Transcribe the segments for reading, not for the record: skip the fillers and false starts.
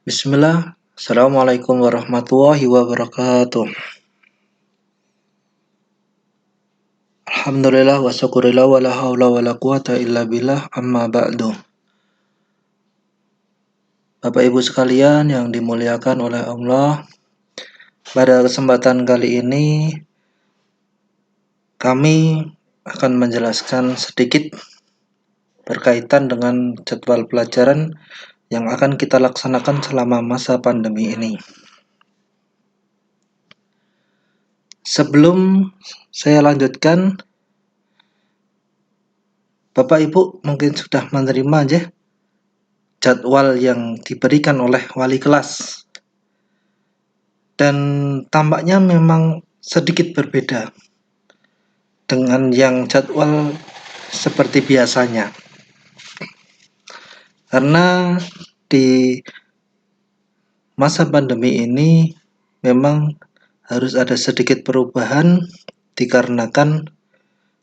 Bismillah, Assalamualaikum warahmatullahi wabarakatuh. Alhamdulillah wa syukurillah wa la hawla wa la quwata illa billah amma ba'du. Bapak Ibu sekalian yang dimuliakan oleh Allah, pada kesempatan kali ini kami akan menjelaskan sedikit berkaitan dengan jadwal pelajaran yang akan kita laksanakan selama masa pandemi ini. Sebelum saya lanjutkan, Bapak Ibu mungkin sudah menerima aja jadwal yang diberikan oleh wali kelas, dan tampaknya memang sedikit berbeda dengan yang jadwal seperti biasanya, karena di masa pandemi ini memang harus ada sedikit perubahan dikarenakan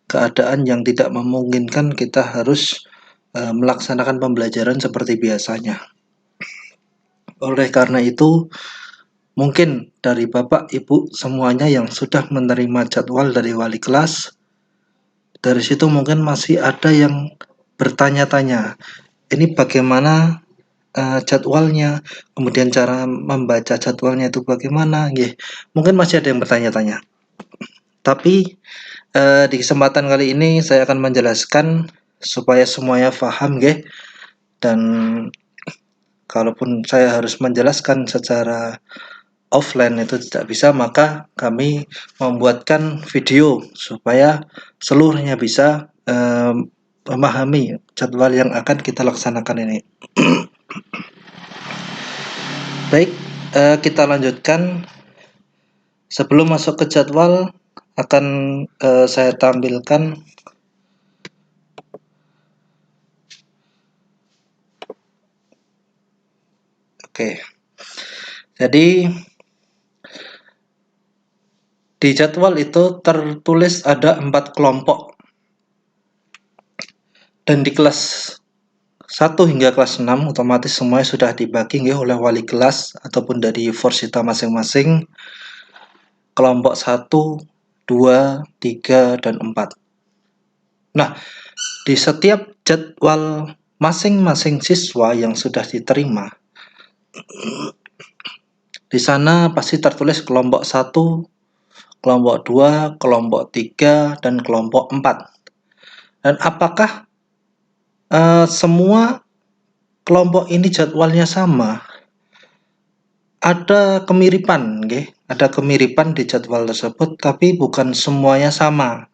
keadaan yang tidak memungkinkan kita harus melaksanakan pembelajaran seperti biasanya. Oleh karena itu, mungkin dari Bapak Ibu semuanya yang sudah menerima jadwal dari wali kelas, dari situ mungkin masih ada yang bertanya-tanya, ini bagaimana jadwalnya, kemudian cara membaca jadwalnya itu bagaimana, mungkin masih ada yang bertanya-tanya. Tapi di kesempatan kali ini saya akan menjelaskan supaya semuanya paham, dan kalaupun saya harus menjelaskan secara offline itu tidak bisa, maka kami membuatkan video supaya seluruhnya bisa memahami jadwal yang akan kita laksanakan ini. Baik, kita lanjutkan. Sebelum masuk ke jadwal, akan saya tampilkan jadi di jadwal itu tertulis ada 4 kelompok, dan di kelas 1 hingga kelas 6 otomatis semuanya sudah dibagi oleh wali kelas ataupun dari forsita masing-masing. Kelompok 1, 2, 3, dan 4. Nah, di setiap jadwal masing-masing siswa yang sudah diterima, di sana pasti tertulis kelompok 1, kelompok 2, kelompok 3, dan kelompok 4. Dan apakah semua kelompok ini jadwalnya sama? Ada kemiripan, ada kemiripan di jadwal tersebut, tapi bukan semuanya sama.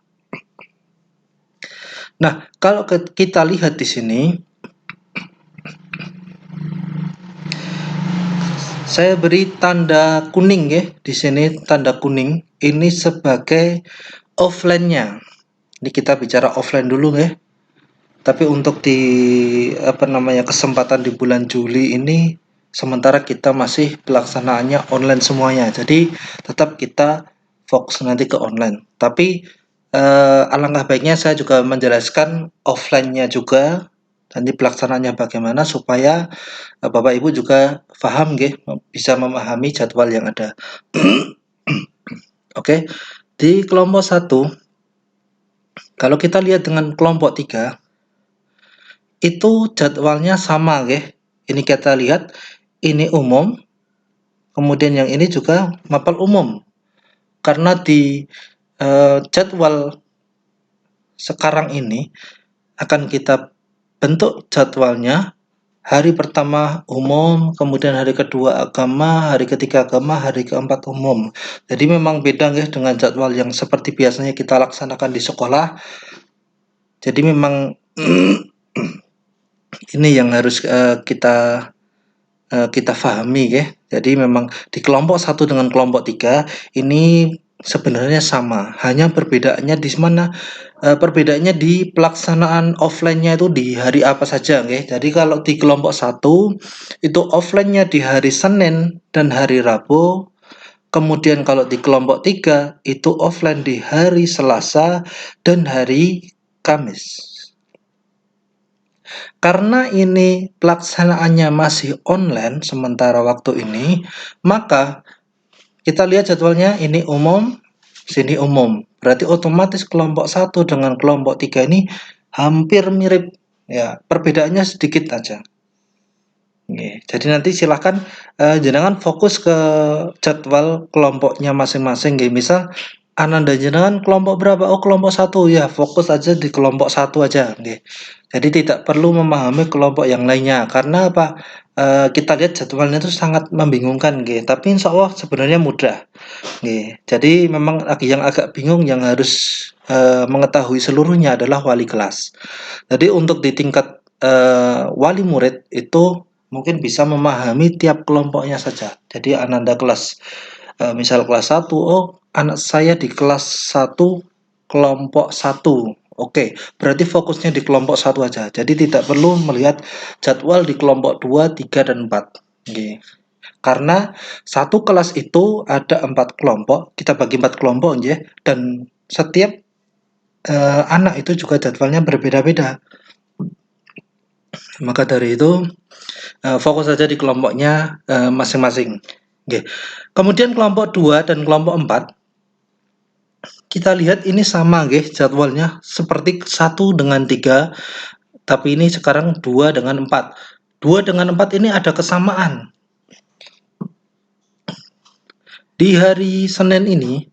Nah, kalau kita lihat di sini, saya beri tanda kuning, di sini tanda kuning ini sebagai offline-nya. Ini kita bicara offline dulu, Tapi untuk di kesempatan di bulan Juli ini, sementara kita masih pelaksanaannya online semuanya. Jadi tetap kita fokus nanti ke online. Tapi alangkah baiknya saya juga menjelaskan offline-nya juga, nanti pelaksanaannya bagaimana supaya Bapak Ibu juga paham, bisa memahami jadwal yang ada. Oke, di kelompok 1, kalau kita lihat dengan kelompok 3, itu jadwalnya sama, Ini kita lihat, ini umum, kemudian yang ini juga mapel umum. Karena di jadwal sekarang ini akan kita bentuk jadwalnya, hari pertama umum, kemudian hari kedua agama, hari ketiga agama, hari keempat umum. Jadi memang beda, dengan jadwal yang seperti biasanya kita laksanakan di sekolah. Jadi memang ini yang harus kita pahami, Jadi memang di kelompok 1 dengan kelompok 3 ini sebenarnya sama, hanya perbedaannya di mana? Perbedaannya di pelaksanaan offline-nya itu di hari apa saja, Jadi kalau di kelompok 1 itu offline-nya di hari Senin dan hari Rabu. Kemudian kalau di kelompok 3 itu offline di hari Selasa dan hari Kamis. Karena ini pelaksanaannya masih online sementara waktu ini, maka kita lihat jadwalnya, ini umum, sini umum. Berarti otomatis kelompok 1 dengan kelompok 3 ini hampir mirip. Ya, perbedaannya sedikit aja. Oke, jadi nanti silahkan jenengan fokus ke jadwal kelompoknya masing-masing. Misal Ananda jenengan kelompok berapa? Oh, kelompok 1 ya, fokus aja di kelompok 1 aja. Oke. Jadi tidak perlu memahami kelompok yang lainnya. Karena apa? Kita lihat jadwalnya itu sangat membingungkan, tapi insya Allah sebenarnya mudah. Jadi memang yang agak bingung yang harus mengetahui seluruhnya adalah wali kelas. Jadi untuk di tingkat wali murid itu mungkin bisa memahami tiap kelompoknya saja. Jadi Ananda kelas misal kelas 1, oh anak saya di kelas 1 kelompok 1. Oke, berarti fokusnya di kelompok 1 aja. Jadi tidak perlu melihat jadwal di kelompok 2, 3 dan 4. Oke. Karena satu kelas itu ada 4 kelompok, kita bagi 4 kelompok ya, dan setiap anak itu juga jadwalnya berbeda-beda. Maka dari itu fokus saja di kelompoknya masing-masing. Oke. Kemudian kelompok 2 dan kelompok 4 kita lihat ini sama jadwalnya seperti 1 dengan 3, tapi ini sekarang 2 dengan 4. 2 dengan 4 ini ada kesamaan. Di hari Senin ini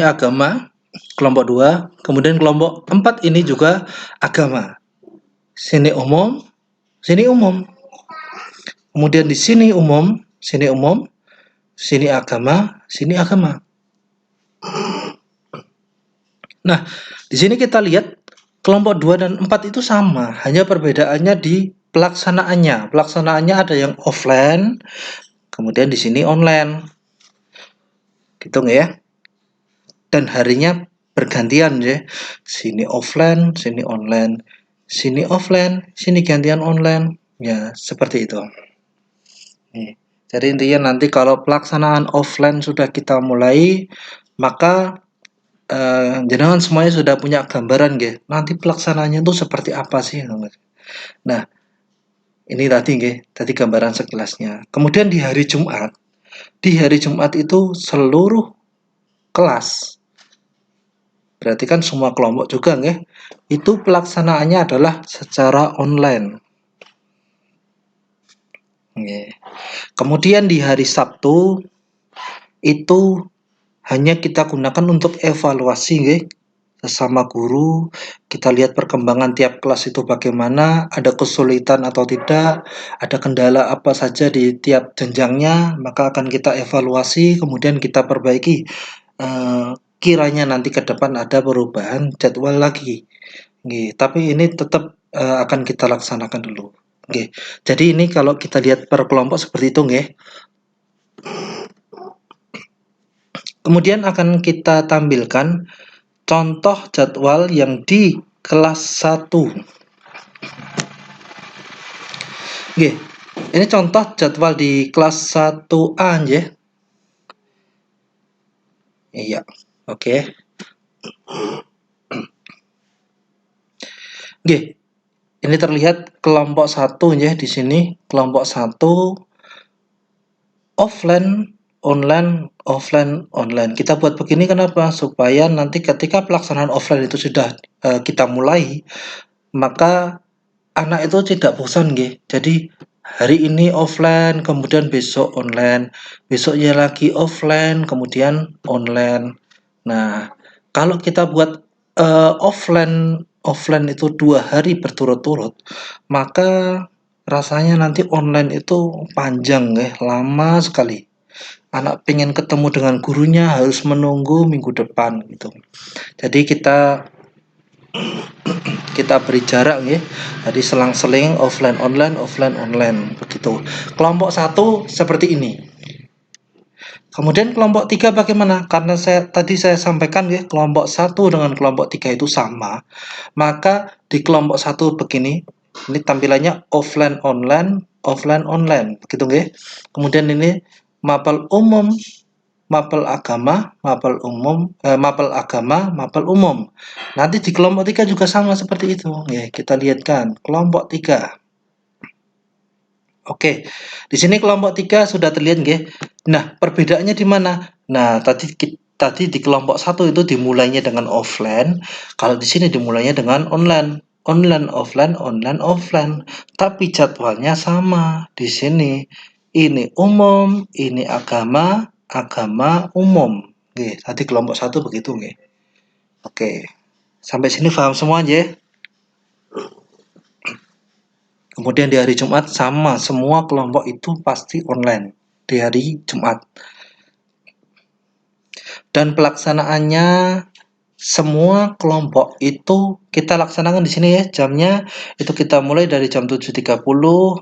agama, kelompok 2, kemudian kelompok 4 ini juga agama. Sini umum, sini umum. Kemudian di sini umum, sini umum, sini agama, sini agama. Nah, di sini kita lihat kelompok 2 dan 4 itu sama, hanya perbedaannya di pelaksanaannya. Pelaksanaannya ada yang offline, kemudian di sini online. Gitu ya. Dan harinya bergantian ya. Sini offline, sini online. Sini offline, sini gantian online. Ya, seperti itu. Nih. Jadi intinya nanti kalau pelaksanaan offline sudah kita mulai, maka jenengan semuanya sudah punya gambaran nanti pelaksanaannya itu seperti apa sih. Nah, ini tadi gambaran sekilasnya. Kemudian di hari Jumat itu seluruh kelas, berarti kan semua kelompok juga itu pelaksanaannya adalah secara online. Kemudian di hari Sabtu itu hanya kita gunakan untuk evaluasi sesama guru, kita lihat perkembangan tiap kelas itu bagaimana, ada kesulitan atau tidak, ada kendala apa saja di tiap jenjangnya, maka akan kita evaluasi, kemudian kita perbaiki. Kiranya nanti ke depan ada perubahan jadwal lagi. Tapi ini tetap akan kita laksanakan dulu. Jadi ini kalau kita lihat per kelompok seperti itu Kemudian akan kita tampilkan contoh jadwal yang di kelas 1. Ini contoh jadwal di kelas 1A ya. Iya, oke. Ini terlihat kelompok 1 ya di sini, kelompok 1 offline, online, offline, online. Kita buat begini kenapa? Supaya nanti ketika pelaksanaan offline itu sudah kita mulai, maka anak itu tidak bosan Jadi hari ini offline, kemudian besok online, besoknya lagi offline, kemudian online. Nah, kalau kita buat offline itu 2 hari berturut-turut, maka rasanya nanti online itu panjang lama sekali. Anak pengen ketemu dengan gurunya harus menunggu minggu depan gitu. Jadi kita beri jarak Jadi selang-seling offline online begitu. Kelompok 1 seperti ini. Kemudian kelompok 3 bagaimana? Karena tadi saya sampaikan kelompok 1 dengan kelompok 3 itu sama. Maka di kelompok 1 begini, ini tampilannya offline online, begitu Kemudian ini mapel umum, mapel agama, mapel umum, mapel agama, mapel umum. Nanti di kelompok 3 juga sama seperti itu. Ya, kita lihat kan, kelompok 3. Oke, di sini kelompok 3 sudah terlihat nggih. Nah, perbedaannya di mana? Nah, tadi di kelompok 1 itu dimulainya dengan offline, kalau di sini dimulainya dengan online. Online offline, online offline. Tapi jadwalnya sama di sini. Ini umum, ini agama, agama umum. Nggih, tadi kelompok 1 begitu nggih. Oke. Sampai sini paham semua nggih? Kemudian di hari Jumat sama, semua kelompok itu pasti online di hari Jumat. Dan pelaksanaannya semua kelompok itu kita laksanakan di sini ya, jamnya itu kita mulai dari jam 7.30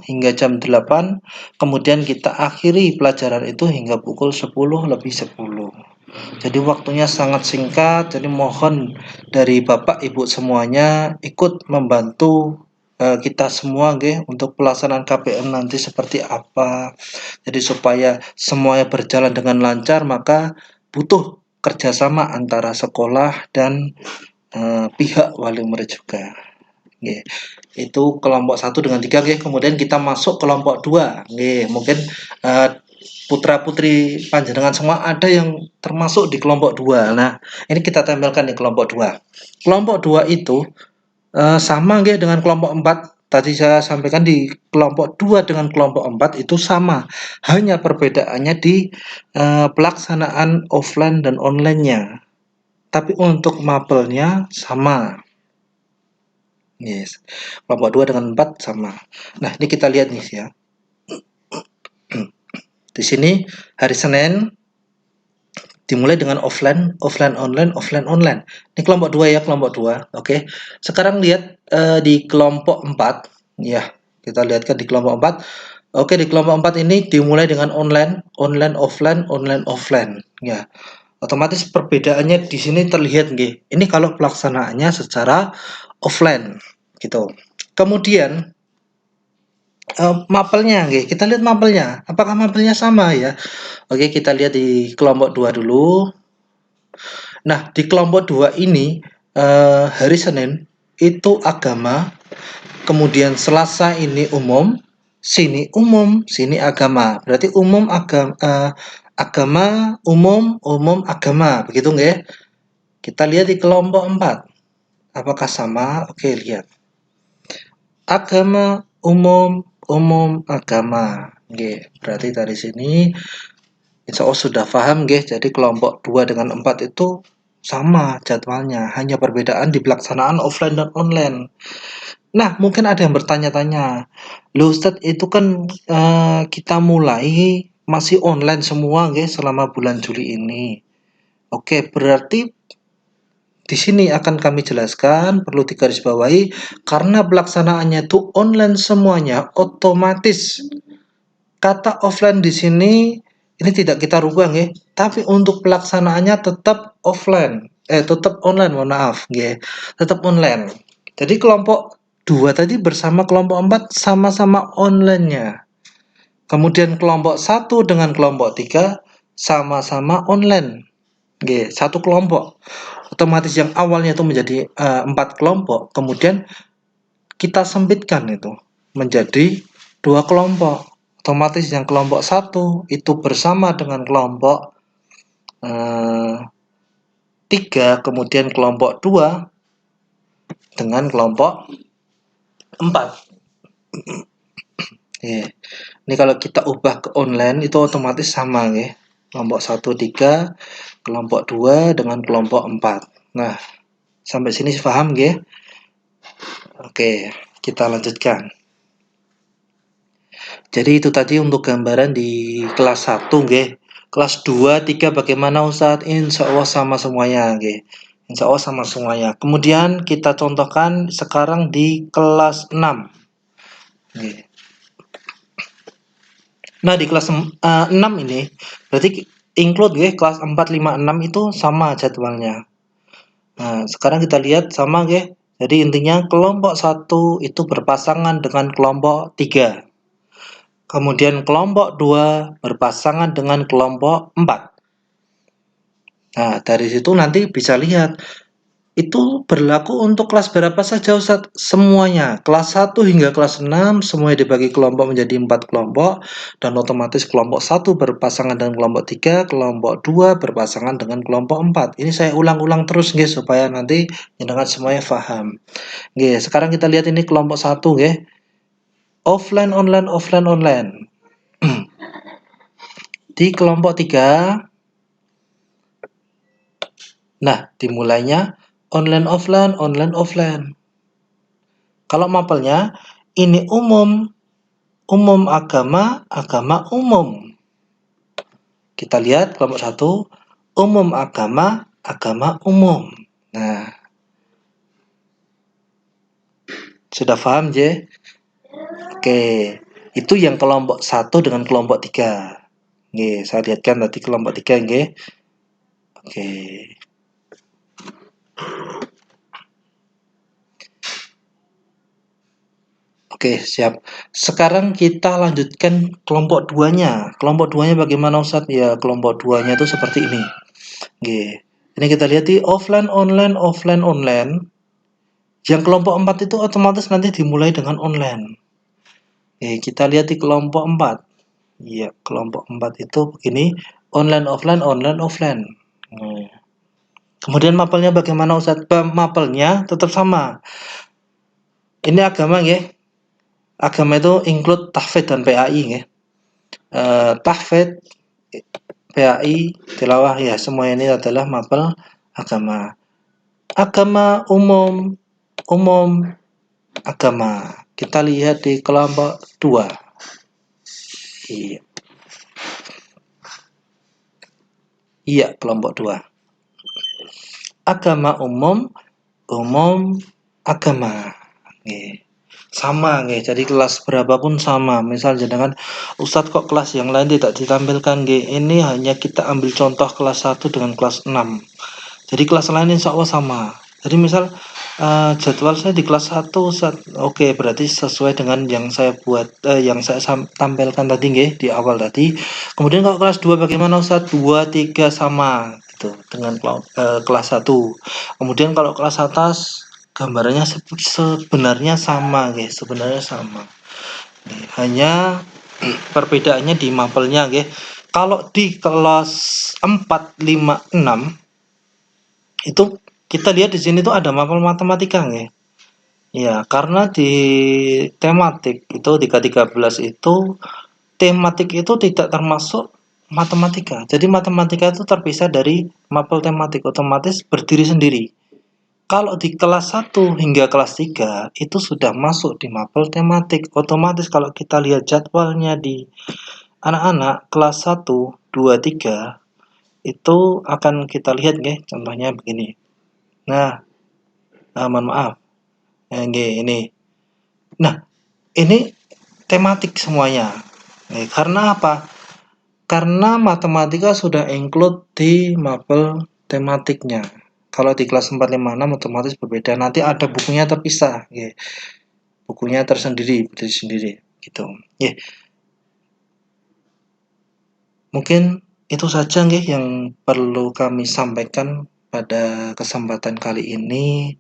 hingga jam 8, kemudian kita akhiri pelajaran itu hingga pukul 10:10. Jadi waktunya sangat singkat, jadi mohon dari Bapak Ibu semuanya ikut membantu kita semua untuk pelaksanaan KPM nanti seperti apa. Jadi supaya semuanya berjalan dengan lancar, maka butuh kerjasama antara sekolah dan pihak wali murid juga. Itu kelompok 1 dengan 3 kemudian kita masuk kelompok 2. Mungkin putra-putri panjenengan semua ada yang termasuk di kelompok 2. Nah, ini kita tempelkan di kelompok 2. Kelompok 2 itu sama dengan kelompok 4. Tadi saya sampaikan di kelompok 2 dengan kelompok 4 itu sama. Hanya perbedaannya di pelaksanaan offline dan online-nya. Tapi untuk mapelnya sama. Yes. Kelompok 2 dengan 4 sama. Nah, ini kita lihat nih ya. Di sini hari Senin dimulai dengan offline, offline online, offline online. Ini kelompok 2 ya, kelompok 2. Oke. Sekarang lihat di kelompok 4 ya. Kita lihatkan di kelompok 4. Oke, di kelompok 4 ini dimulai dengan online, online offline, online offline ya. Otomatis perbedaannya di sini terlihat nggih. Ini kalau pelaksanaannya secara offline gitu. Kemudian mapelnya nggih. Kita lihat mapelnya. Apakah mapelnya sama ya? Oke, kita lihat di kelompok 2 dulu. Nah, di kelompok 2 ini hari Senin itu agama, kemudian Selasa ini umum, sini agama. Berarti umum agama, umum agama, begitu nggih? Kita lihat di kelompok 4. Apakah sama? Oke, lihat. Agama, umum agama. Nggih, berarti dari sini insya Allah sudah paham nggih. Jadi kelompok 2 dengan 4 itu sama jadwalnya, hanya perbedaan di pelaksanaan offline dan online. Nah, mungkin ada yang bertanya-tanya, loh Ustadz itu kan kita mulai masih online semua nggih selama bulan Juli ini. Oke, berarti di sini akan kami jelaskan, perlu digarisbawahi, karena pelaksanaannya itu online semuanya, otomatis kata offline di sini ini tidak kita rubah nggih, tapi untuk pelaksanaannya tetap offline, tetap online, mohon maaf nggih, tetap online. Jadi kelompok 2 tadi bersama kelompok 4 sama-sama online-nya. Kemudian kelompok 1 dengan kelompok 3 sama-sama online. Nggih, satu kelompok. Otomatis yang awalnya itu menjadi 4 kelompok, kemudian kita sempitkan itu menjadi 2 kelompok. Otomatis yang kelompok 1 itu bersama dengan kelompok 3, kemudian kelompok 2 dengan kelompok 4. Ini kalau kita ubah ke online itu otomatis sama ya. Kelompok 1 3, kelompok 2 dengan kelompok 4. Nah, sampai sini paham nggih? Oke, kita lanjutkan. Jadi itu tadi untuk gambaran di kelas 1 nggih. Kelas 2, 3 bagaimana Ustadz? Insya Allah sama semuanya nggih. Insya Allah sama semuanya. Kemudian kita contohkan sekarang di kelas 6. Nggih. Nah, di kelas 6 ini berarti include nggih, kelas 4, 5, 6 itu sama jadwalnya. Nah, sekarang kita lihat sama nggih. Jadi intinya kelompok 1 itu berpasangan dengan kelompok 3. Kemudian kelompok 2 berpasangan dengan kelompok 4. Nah, dari situ nanti bisa lihat itu berlaku untuk kelas berapa saja Ustadz? Semuanya, kelas 1 hingga kelas 6 semuanya dibagi kelompok menjadi 4 kelompok, dan otomatis kelompok 1 berpasangan dengan kelompok 3, kelompok 2 berpasangan dengan kelompok 4. Ini saya ulang-ulang terus nggih supaya nanti jenengan semuanya paham. Nggih, sekarang kita lihat ini kelompok 1 nggih. Offline online offline online. Di kelompok 3, nah dimulainya online offline. Kalau mapelnya ini umum agama umum. Kita lihat kelompok 1, umum agama umum. Nah, sudah paham je? Oke, itu yang kelompok 1 dengan kelompok 3. Nggih, saya lihatkan tadi kelompok 3 nggih. Oke. Oke, siap. Sekarang kita lanjutkan kelompok 2-nya. Kelompok 2-nya bagaimana Ustadz? Ya, kelompok 2-nya itu seperti ini. Oke. Ini kita lihat di offline online. Yang kelompok 4 itu otomatis nanti dimulai dengan online. Oke, kita lihat di kelompok 4. Ya, kelompok 4 itu begini, online offline. Kemudian mapelnya bagaimana Ustadz? Mapelnya tetap sama. Ini agama ya. Agama itu include tahfidz dan PAI ya. Tahfidz, PAI, tilawah ya, semua ini adalah mapel agama. Agama umum agama. Kita lihat di kelompok 2. Iya. Iya, kelompok 2. Agama umum agama. Oke. Sama nggih, jadi kelas berapapun sama. Misal jenengan Ustadz kok kelas yang lain tidak ditampilkan nggih. Ini hanya kita ambil contoh kelas 1 dengan kelas 6. Jadi kelas lain insya Allah sama. Jadi misal jadwal saya di kelas 1 Ustadz. Oke, berarti sesuai dengan yang saya buat yang saya tampilkan tadi nggih di awal tadi. Kemudian kalau kelas 2 bagaimana Ustadz? 2, 3 sama gitu dengan kelas 1. Kemudian kalau kelas atas gambarannya sebenarnya sama guys, hanya perbedaannya di mapelnya guys. Kalau di kelas 4, 5, 6 itu kita lihat di sini tuh ada mapel matematika guys. Ya, karena di tematik itu di K13 itu tematik itu tidak termasuk matematika. Jadi matematika itu terpisah dari mapel tematik, otomatis berdiri sendiri. Kalau di kelas 1 hingga kelas 3 itu sudah masuk di mapel tematik. Otomatis kalau kita lihat jadwalnya di anak-anak kelas 1, 2, 3 itu akan kita lihat nggih, contohnya begini. Nah, mohon maaf. Ini. Nah, ini tematik semuanya. Karena apa? Karena matematika sudah include di mapel tematiknya. Kalau di kelas 4, 5, 6 otomatis berbeda. Nanti ada bukunya terpisah, ya. Bukunya tersendiri, berdiri sendiri, gitu. Ya. Mungkin itu saja yang perlu kami sampaikan pada kesempatan kali ini.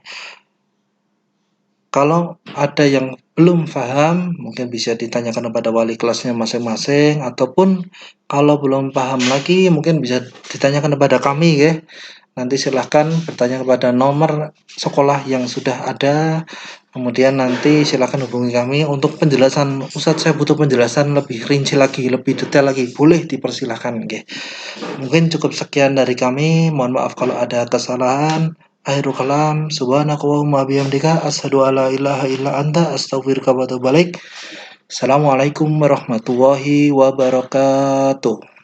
Kalau ada yang belum paham, mungkin bisa ditanyakan kepada wali kelasnya masing-masing, ataupun kalau belum paham lagi, mungkin bisa ditanyakan kepada kami ya. Nanti silahkan bertanya kepada nomor sekolah yang sudah ada. Kemudian nanti silahkan hubungi kami untuk penjelasan. Ustadz, saya butuh penjelasan lebih rinci lagi, lebih detail lagi. Boleh dipersilahkan. Okay. Mungkin cukup sekian dari kami. Mohon maaf kalau ada kesalahan. Akhirul kalam. Subhanakallahumma bihamdika. Asyhadu alla ilaha illa anta. Astaghfiruka wa atubu ilaik. Assalamualaikum warahmatullahi wabarakatuh.